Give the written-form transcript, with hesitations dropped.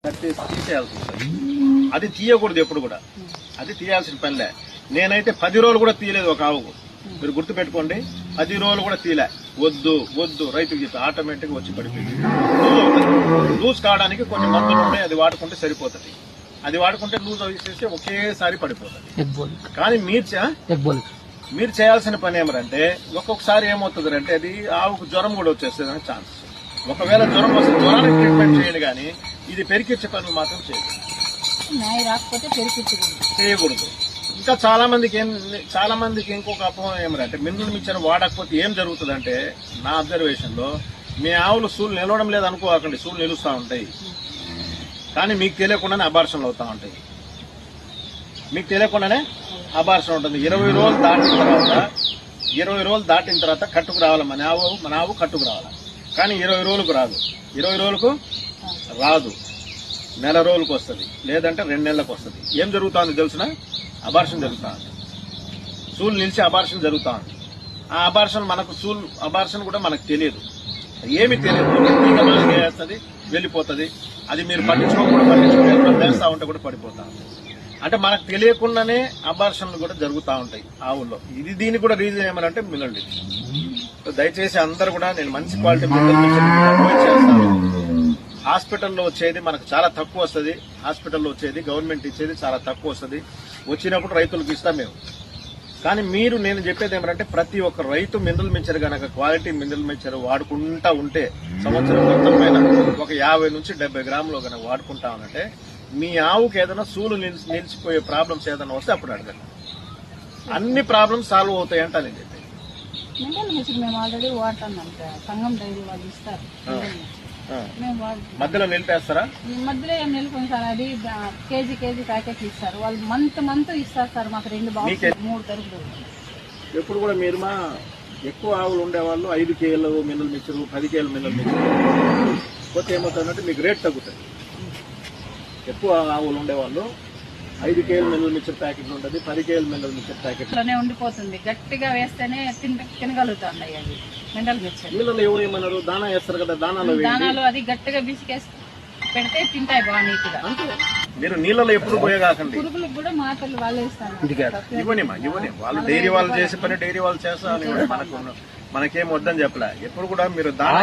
తీసేయాల్సి వస్తుంది. అది తీయకూడదు ఎప్పుడు కూడా, అది తీయాల్సిన పనిలే. నేనైతే 10 రోజులు కూడా తీయలేదు ఒక ఆవుకు. మీరు గుర్తు పెట్టుకోండి, 10 రోజులు కూడా తీయలే. వద్దు వద్దు రైతుకి చెప్పి ఆటోమేటిక్ వచ్చి పడిపోయింది. లూజ్ కావడానికి కొన్ని మందులు ఉంటాయి, అది వాడుకుంటే సరిపోతుంది. అది వాడుకుంటే లూజ్ అవిసేసి ఒకేసారి పడిపోతుంది. కానీ మీరు చేయాల్సిన పని ఏమంటే, ఒక్కొక్కసారి ఏమవుతుంది అంటే అది ఆవుకు జ్వరం కూడా వచ్చేస్తుంది ఛాన్స్. ఒకవేళ జ్వరం వస్తే జ్వరానికి ట్రీట్మెంట్ చేయండి, కానీ ఇది పెరికిచ్చే పనులు మాత్రం చేయకూడదు. ఇంకా చాలా మందికి ఇంకొక అపోహం ఏమంటే, మినరల్ మిక్చర్ వాడకపోతే ఏం జరుగుతుందంటే, నా అబ్జర్వేషన్ లో మీ ఆవులు సూలు నిలవడం లేదు అనుకోకండి, సూలు నిలుస్తూ ఉంటాయి. కానీ మీకు తెలియకుండానే అబార్షన్లు అవుతా ఉంటాయి. మీకు తెలియకుండానే అబార్షన్ ఉంటుంది. 20 రోజులు దాటిన తర్వాత కట్టుకు రావాలి మన ఆవు కట్టుకు రావాలి. కానీ 20 రోజులకు రాదు. 20 రోజులకు రాదు, నెల రోజులకు వస్తుంది, లేదంటే 2 నెలలకు వస్తుంది. ఏం జరుగుతుంది తెలిసిన? అబార్షన్ జరుగుతుంది. సూలు నిలిచి అబార్షన్ జరుగుతుంది. ఆ అబార్షన్ కూడా మనకు తెలియదు, ఏమి తెలియదు. వేస్తుంది, వెళ్ళిపోతుంది. అది మీరు పట్టించుకోకుండా వేస్తా ఉంటే కూడా పడిపోతాం. అంటే మనకు తెలియకుండానే అబార్షన్లు కూడా జరుగుతూ ఉంటాయి ఆవుల్లో. దీనికి కూడా రీజన్ ఏమనంటే మినరల్ మిక్చర్. దయచేసి అందరూ కూడా, నేను మంచి క్వాలిటీ మినరల్ మిక్చర్ చేస్తాను. హాస్పిటల్లో వచ్చేది మనకు చాలా తక్కువ వస్తుంది. హాస్పిటల్లో వచ్చేది, గవర్నమెంట్ ఇచ్చేది చాలా తక్కువ వస్తుంది. వచ్చినప్పుడు రైతులకు ఇస్తాం మేము. కానీ నేను చెప్పేది ఏమంటే, ప్రతి ఒక్క రైతు మినరల్ మిక్చర్ గనక క్వాలిటీ మినరల్ మిక్చర్ వాడుకుంటా ఉంటే, సంవత్సరం మొత్తం పైన ఒక 50 నుంచి 70 గ్రాములు కనుక వాడుకుంటా ఉంటే, మీ ఆవుకి ఏదైనా సూలు నిలిచిపోయే ప్రాబ్లమ్స్ ఏదైనా వస్తే అప్పుడు అడగండి. అన్ని ప్రాబ్లమ్స్ సాల్వ్ అవుతాయంట నేను చెప్పేది. మధ్యలో నిలిపేస్తారా? మధ్యలో ఏం నిలిపోయింది సార్. అది కేజీ ప్యాకెట్లు ఇస్తారు వాళ్ళు. మంత్ ఇస్తారు సార్ మాకు 2 బాక్సులు 3 తరపులు. ఎప్పుడు కూడా మీరు ఎక్కువ ఆవులు ఉండేవాళ్ళు 5 కేజీలు మినరల్ మిక్చర్, 10 కేజీలు మినరల్ మిక్చర్ పోతే ఏమవుతుందంటే మీకు రేట్ తగ్గుతుంది. ఎక్కువ ఆవులు ఉండేవాళ్ళు 5 కేజీలు మినరల్ మిక్చర్ ప్యాకెట్లు ఉంటుంది, 10 కేజీలు మినరల్ మిక్చర్ ప్యాకెట్ ఉండిపోతుంది. గట్టిగా వేస్తేనే తినగలుగుతున్నాయి అవి మినరల్ మిక్చర్. పిల్లలు ఎవరు ఏమన్నారు, దానా వేస్తారు కదా, దానాలు అది గట్టిగా బిసికేసి పెడితే తింటాయి బాగా నీట్ గా. మీరు నీళ్ళలో ఎప్పుడు పోయేగాకండి. పురుగులకు కూడా మాటలు వాళ్ళే ఇస్తారు. ఇవ్వని వాళ్ళు డైరీ వాళ్ళు చేసే పని డైరీ వాళ్ళు చేస్తారు. మనకేం వద్దని చెప్పలే. ఎప్పుడు కూడా మీరు దానా